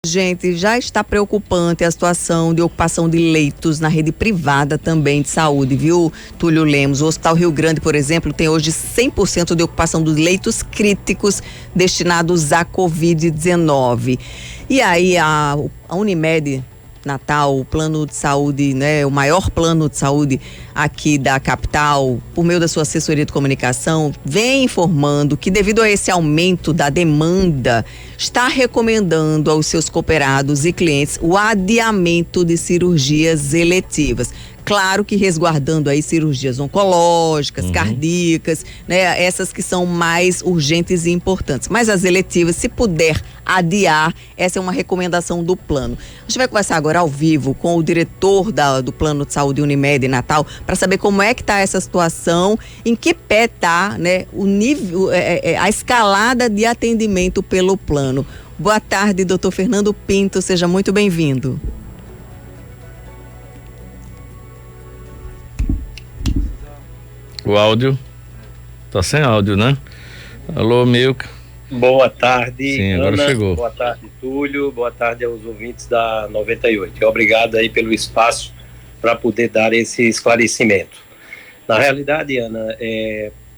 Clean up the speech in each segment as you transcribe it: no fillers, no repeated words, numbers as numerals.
Gente, já está preocupante a situação de ocupação de leitos na rede privada também de saúde, viu, Túlio Lemos? O Hospital Rio Grande, por exemplo, tem hoje 100% de ocupação dos leitos críticos destinados à Covid-19. E aí a Unimed Natal, o plano de saúde, né, o maior plano de saúde aqui da capital, por meio da sua assessoria de comunicação, vem informando que devido a esse aumento da demanda, está recomendando aos seus cooperados e clientes o adiamento de cirurgias eletivas. Claro que resguardando aí cirurgias oncológicas, cardíacas, né? Essas que são mais urgentes e importantes. Mas as eletivas, se puder adiar, essa é uma recomendação do plano. A gente vai conversar agora ao vivo com o diretor do Plano de Saúde Unimed Natal para saber como é que está essa situação, em que pé está, né, o nível, a escalada de atendimento pelo plano. Boa tarde, doutor Fernando Pinto, seja muito bem-vindo. O áudio tá sem áudio, né? Alô, Milka. Boa tarde, sim, agora Ana. chegou. Boa tarde, Túlio. Boa tarde aos ouvintes da 98. Obrigado aí pelo espaço para poder dar esse esclarecimento. Na realidade, Ana,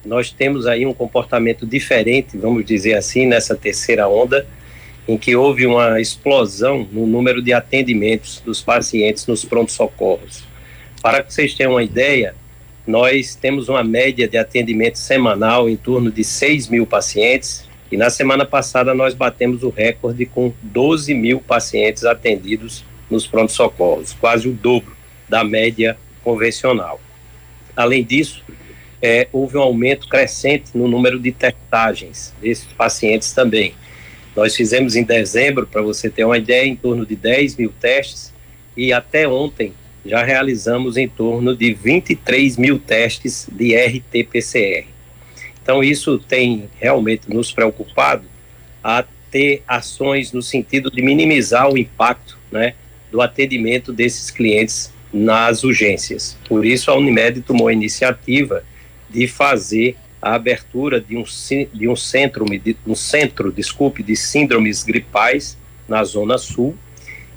nós temos aí um comportamento diferente, vamos dizer assim, nessa terceira onda, em que houve uma explosão no número de atendimentos dos pacientes nos pronto-socorros. Para que vocês tenham uma ideia, nós temos uma média de atendimento semanal em torno de 6 mil pacientes e na semana passada nós batemos o recorde com 12 mil pacientes atendidos nos pronto-socorros, quase o dobro da média convencional. Além disso, houve um aumento crescente no número de testagens desses pacientes também. Nós fizemos em dezembro, para você ter uma ideia, em torno de 10 mil testes e até ontem já realizamos em torno de 23 mil testes de RT-PCR. Então isso tem realmente nos preocupado a ter ações no sentido de minimizar o impacto, né, do atendimento desses clientes nas urgências. Por isso a Unimed tomou a iniciativa de fazer a abertura de um centro de síndromes gripais na Zona Sul,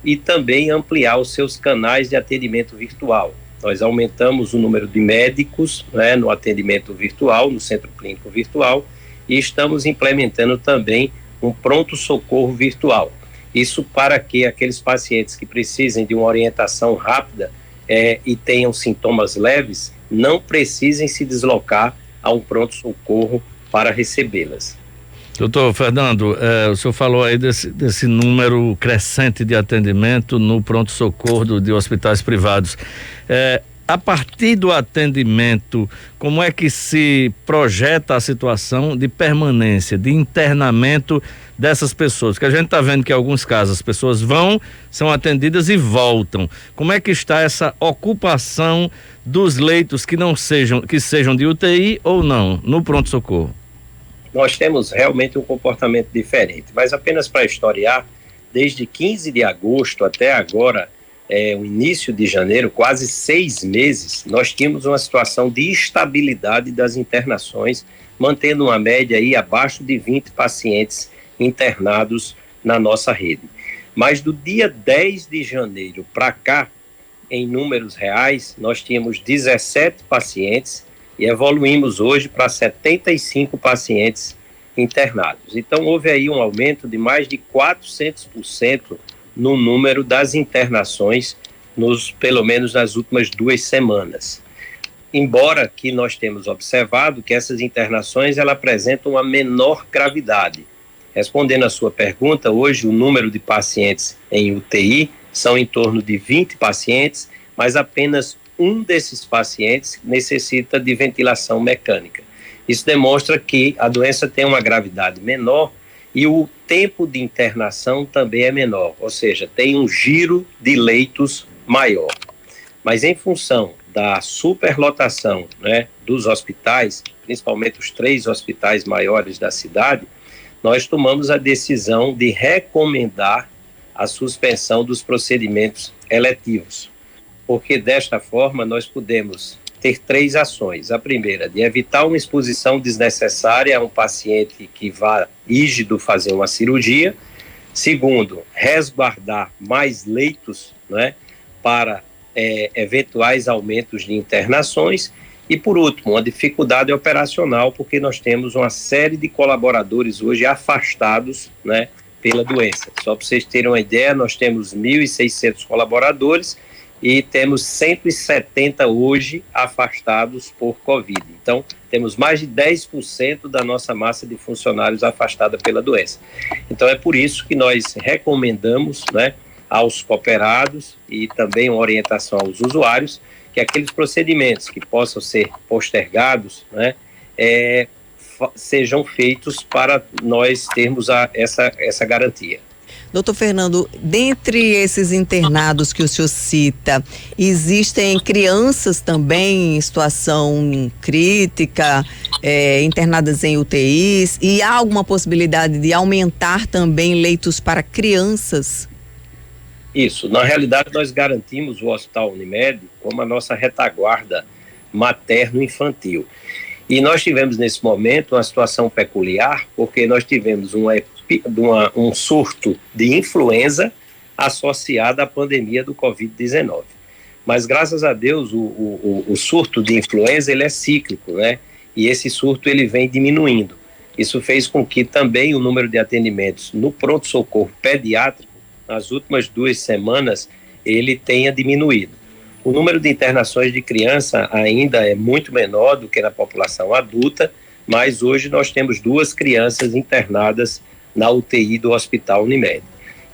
e também ampliar os seus canais de atendimento virtual. Nós aumentamos o número de médicos, né, no atendimento virtual, no centro clínico virtual, e estamos implementando também um pronto-socorro virtual. Isso para que aqueles pacientes que precisem de uma orientação rápida e tenham sintomas leves, não precisem se deslocar a um pronto-socorro para recebê-las. Doutor Fernando, o senhor falou aí desse número crescente de atendimento no pronto-socorro de hospitais privados. A partir do atendimento, como é que se projeta a situação de permanência, de internamento dessas pessoas? Porque a gente está vendo que em alguns casos as pessoas vão, são atendidas e voltam. Como é que está essa ocupação dos leitos que sejam de UTI ou não, no pronto-socorro? Nós temos realmente um comportamento diferente, mas apenas para historiar, desde 15 de agosto até agora, o início de janeiro, quase 6 meses, nós tínhamos uma situação de estabilidade das internações, mantendo uma média aí abaixo de 20 pacientes internados na nossa rede. Mas do dia 10 de janeiro para cá, em números reais, nós tínhamos 17 pacientes e evoluímos hoje para 75 pacientes internados. Então, houve aí um aumento de mais de 400% no número das internações, pelo menos nas últimas 2 semanas. Embora que nós temos observado que essas internações elas apresentam uma menor gravidade. Respondendo à sua pergunta, hoje o número de pacientes em UTI são em torno de 20 pacientes, mas apenas um desses pacientes necessita de ventilação mecânica. Isso demonstra que a doença tem uma gravidade menor e o tempo de internação também é menor, ou seja, tem um giro de leitos maior. Mas em função da superlotação, né, dos hospitais, principalmente os 3 hospitais maiores da cidade, nós tomamos a decisão de recomendar a suspensão dos procedimentos eletivos, porque desta forma nós podemos ter 3 ações. A primeira, de evitar uma exposição desnecessária a um paciente que vá rígido fazer uma cirurgia. Segundo, resguardar mais leitos, né, para eventuais aumentos de internações. E, por último, uma dificuldade operacional, porque nós temos uma série de colaboradores hoje afastados, né, pela doença. Só para vocês terem uma ideia, nós temos 1.600 colaboradores e temos 170 hoje afastados por Covid. Então, temos mais de 10% da nossa massa de funcionários afastada pela doença. Então, é por isso que nós recomendamos, né, aos cooperados e também uma orientação aos usuários que aqueles procedimentos que possam ser postergados, né, sejam feitos para nós termos essa garantia. Doutor Fernando, dentre esses internados que o senhor cita, existem crianças também em situação crítica, internadas em UTIs, e há alguma possibilidade de aumentar também leitos para crianças? Isso, na realidade nós garantimos o Hospital Unimed como a nossa retaguarda materno-infantil. E nós tivemos nesse momento uma situação peculiar, porque nós tivemos um surto de influenza associado à pandemia do Covid-19. Mas graças a Deus o surto de influenza ele é cíclico, né? E esse surto ele vem diminuindo. Isso fez com que também o número de atendimentos no pronto-socorro pediátrico nas últimas 2 semanas, ele tenha diminuído. O número de internações de criança ainda é muito menor do que na população adulta, mas hoje nós temos 2 crianças internadas na UTI do Hospital Unimed.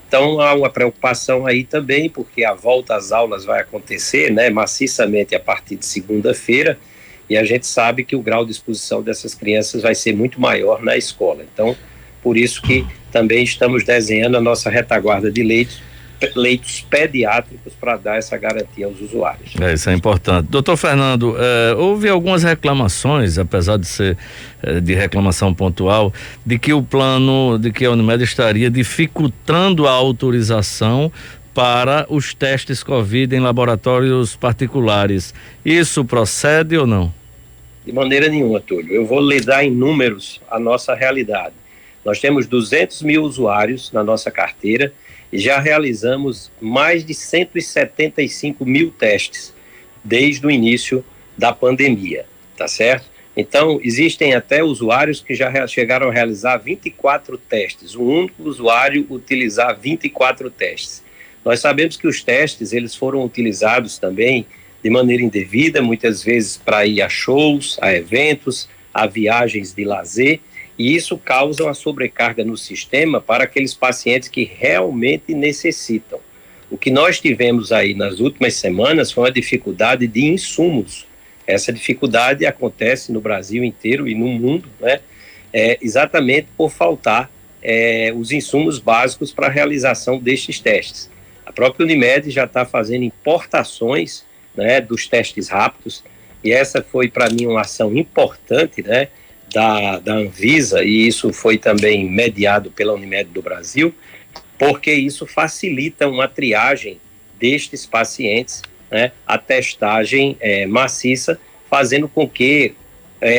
Então, há uma preocupação aí também, porque a volta às aulas vai acontecer, né, maciçamente a partir de segunda-feira, e a gente sabe que o grau de exposição dessas crianças vai ser muito maior na escola. Então, por isso que também estamos desenhando a nossa retaguarda de leitos pediátricos para dar essa garantia aos usuários. Isso é importante. Doutor Fernando, houve algumas reclamações, apesar de ser de reclamação pontual, de que a Unimed estaria dificultando a autorização para os testes Covid em laboratórios particulares. Isso procede ou não? De maneira nenhuma, Túlio. Eu vou lhe dar em números a nossa realidade. Nós temos 200 mil usuários na nossa carteira e já realizamos mais de 175 mil testes desde o início da pandemia, tá certo? Então, existem até usuários que já chegaram a realizar 24 testes, um único usuário utilizar 24 testes. Nós sabemos que os testes, eles foram utilizados também de maneira indevida, muitas vezes para ir a shows, a eventos, a viagens de lazer, e isso causa uma sobrecarga no sistema para aqueles pacientes que realmente necessitam. O que nós tivemos aí nas últimas semanas foi uma dificuldade de insumos. Essa dificuldade acontece no Brasil inteiro e no mundo, né? Exatamente por faltar os insumos básicos para a realização destes testes. A própria Unimed já está fazendo importações, né, dos testes rápidos, e essa foi para mim uma ação importante, né, da Anvisa, e isso foi também mediado pela Unimed do Brasil, porque isso facilita uma triagem destes pacientes, né, a testagem maciça, fazendo com que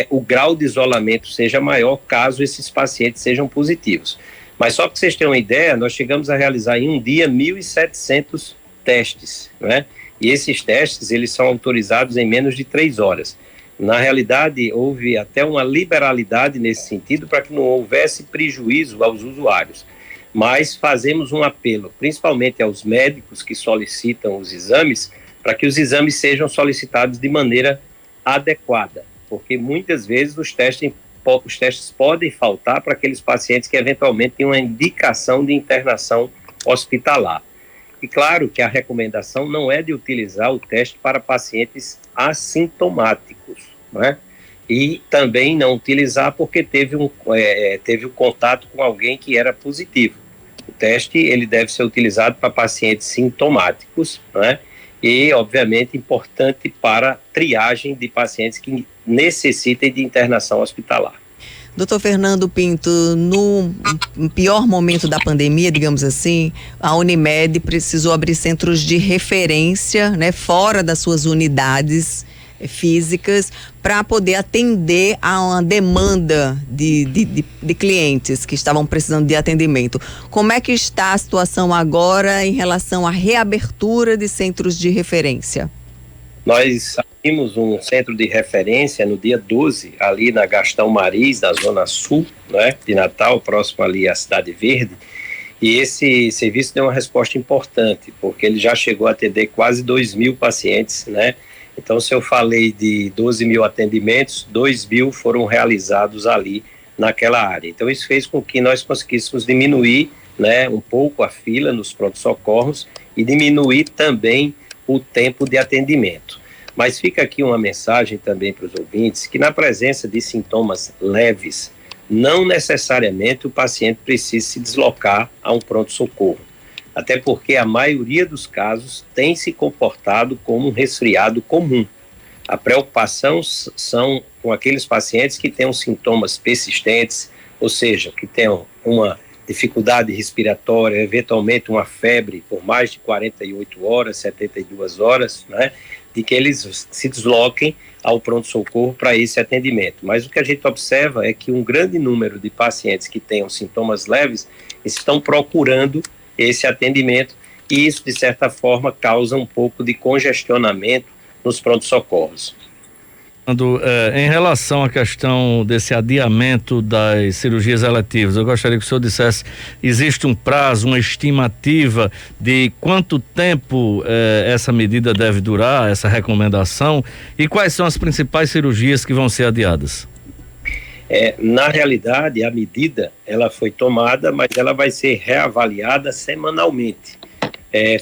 o grau de isolamento seja maior caso esses pacientes sejam positivos. Mas só para vocês terem uma ideia, nós chegamos a realizar em um dia 1.700 testes, né? E esses testes, eles são autorizados em menos de 3 horas. Na realidade, houve até uma liberalidade nesse sentido para que não houvesse prejuízo aos usuários. Mas fazemos um apelo, principalmente aos médicos que solicitam os exames, para que os exames sejam solicitados de maneira adequada, porque muitas vezes os testes podem faltar para aqueles pacientes que eventualmente têm uma indicação de internação hospitalar. E claro que a recomendação não é de utilizar o teste para pacientes assintomáticos, né? E também não utilizar porque teve um contato com alguém que era positivo. O teste ele deve ser utilizado para pacientes sintomáticos, né? E obviamente importante para triagem de pacientes que necessitem de internação hospitalar. Doutor Fernando Pinto, no pior momento da pandemia, digamos assim, a Unimed precisou abrir centros de referência, né, fora das suas unidades físicas para poder atender a uma demanda de clientes que estavam precisando de atendimento. Como é que está a situação agora em relação à reabertura de centros de referência? Nós abrimos um centro de referência no dia 12, ali na Gastão Maris, na Zona Sul, né, de Natal, próximo ali à Cidade Verde. E esse serviço deu uma resposta importante, porque ele já chegou a atender quase 2.000 pacientes, né? Então, se eu falei de 12.000 atendimentos, 2.000 foram realizados ali naquela área. Então, isso fez com que nós conseguíssemos diminuir, né, um pouco a fila nos pronto-socorros e diminuir também o tempo de atendimento. Mas fica aqui uma mensagem também para os ouvintes, que na presença de sintomas leves, não necessariamente o paciente precisa se deslocar a um pronto-socorro. Até porque a maioria dos casos tem se comportado como um resfriado comum. A preocupação são com aqueles pacientes que tenham sintomas persistentes, ou seja, que tenham uma dificuldade respiratória, eventualmente uma febre por mais de 48 horas, 72 horas, né, de que eles se desloquem ao pronto-socorro para esse atendimento. Mas o que a gente observa é que um grande número de pacientes que tenham sintomas leves estão procurando esse atendimento e isso, de certa forma, causa um pouco de congestionamento nos pronto-socorros. Em relação à questão desse adiamento das cirurgias eletivas, eu gostaria que o senhor dissesse, existe um prazo, uma estimativa de quanto tempo essa medida deve durar, essa recomendação, e quais são as principais cirurgias que vão ser adiadas? Na realidade, a medida ela foi tomada, mas ela vai ser reavaliada semanalmente.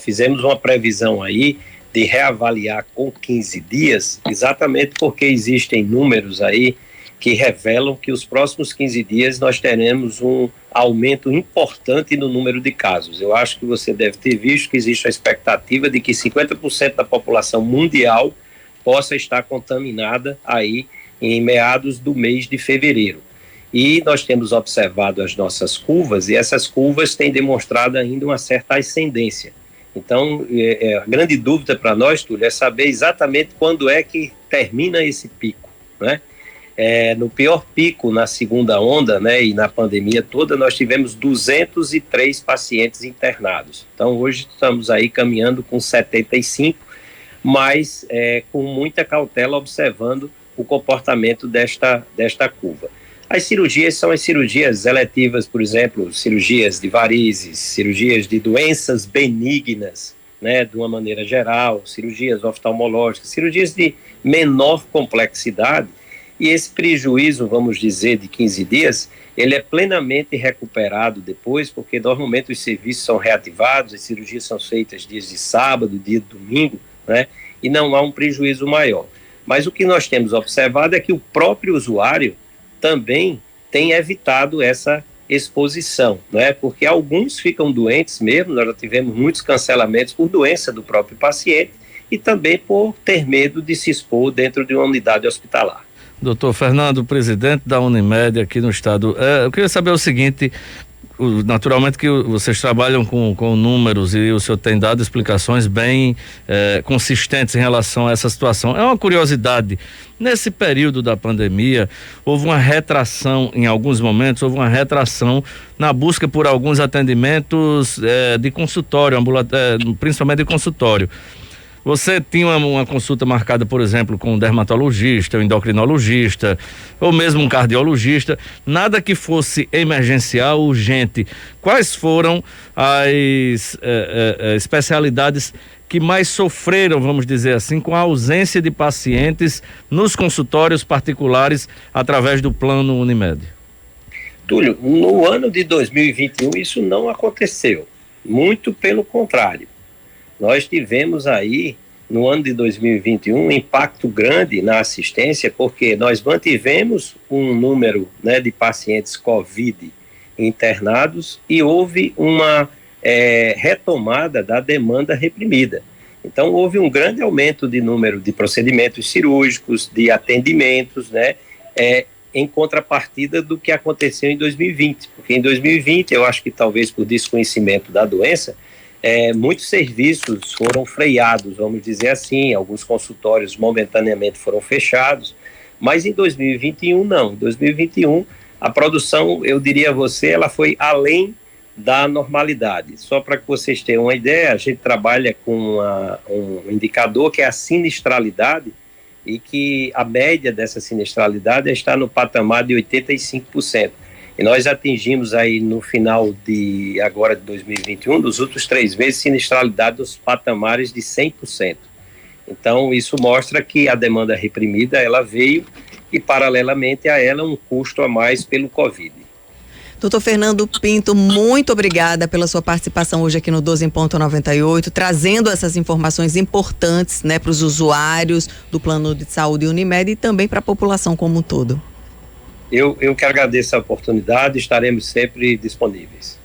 Fizemos uma previsão aí de reavaliar com 15 dias, exatamente porque existem números aí que revelam que os próximos 15 dias nós teremos um aumento importante no número de casos. Eu acho que você deve ter visto que existe a expectativa de que 50% da população mundial possa estar contaminada aí em meados do mês de fevereiro. E nós temos observado as nossas curvas e essas curvas têm demonstrado ainda uma certa ascendência. Então, a grande dúvida para nós, Túlio, é saber exatamente quando é que termina esse pico, né? No pior pico, na segunda onda, né, e na pandemia toda, nós tivemos 203 pacientes internados. Então, hoje estamos aí caminhando com 75, mas com muita cautela observando o comportamento desta curva. As cirurgias são as cirurgias eletivas, por exemplo, cirurgias de varizes, cirurgias de doenças benignas, né, de uma maneira geral, cirurgias oftalmológicas, cirurgias de menor complexidade, e esse prejuízo, vamos dizer, de 15 dias, ele é plenamente recuperado depois, porque normalmente os serviços são reativados, as cirurgias são feitas dias de sábado, dia de domingo, né, e não há um prejuízo maior. Mas o que nós temos observado é que o próprio usuário também tem evitado essa exposição, né? Porque alguns ficam doentes mesmo, nós já tivemos muitos cancelamentos por doença do próprio paciente e também por ter medo de se expor dentro de uma unidade hospitalar. Doutor Fernando, presidente da Unimed aqui no estado, eu queria saber o seguinte, naturalmente que vocês trabalham com números e o senhor tem dado explicações bem consistentes em relação a essa situação. É uma curiosidade, nesse período da pandemia, houve uma retração, em alguns momentos, houve uma retração na busca por alguns atendimentos de consultório, principalmente de consultório. Você tinha uma consulta marcada, por exemplo, com um dermatologista, um endocrinologista, ou mesmo um cardiologista, nada que fosse emergencial, urgente. Quais foram as especialidades que mais sofreram, vamos dizer assim, com a ausência de pacientes nos consultórios particulares através do plano Unimed? Túlio, no ano de 2021 isso não aconteceu, muito pelo contrário. Nós tivemos aí, no ano de 2021, um impacto grande na assistência, porque nós mantivemos um número, né, de pacientes COVID internados e houve uma retomada da demanda reprimida. Então, houve um grande aumento de número de procedimentos cirúrgicos, de atendimentos, né, em contrapartida do que aconteceu em 2020. Porque em 2020, eu acho que talvez por desconhecimento da doença, muitos serviços foram freados, vamos dizer assim, alguns consultórios momentaneamente foram fechados, mas em 2021 não. Em 2021 a produção, eu diria a você, ela foi além da normalidade. Só para que vocês tenham uma ideia, a gente trabalha com um indicador que é a sinistralidade, e que a média dessa sinistralidade está no patamar de 85%. E nós atingimos aí no final de 2021, dos últimos 3 meses, sinistralidade dos patamares de 100%. Então, isso mostra que a demanda reprimida, ela veio, e paralelamente a ela um custo a mais pelo Covid. Doutor Fernando Pinto, muito obrigada pela sua participação hoje aqui no 12 em Ponto 98, trazendo essas informações importantes, né, para os usuários do Plano de Saúde Unimed e também para a população como um todo. Eu que agradeço a oportunidade, estaremos sempre disponíveis.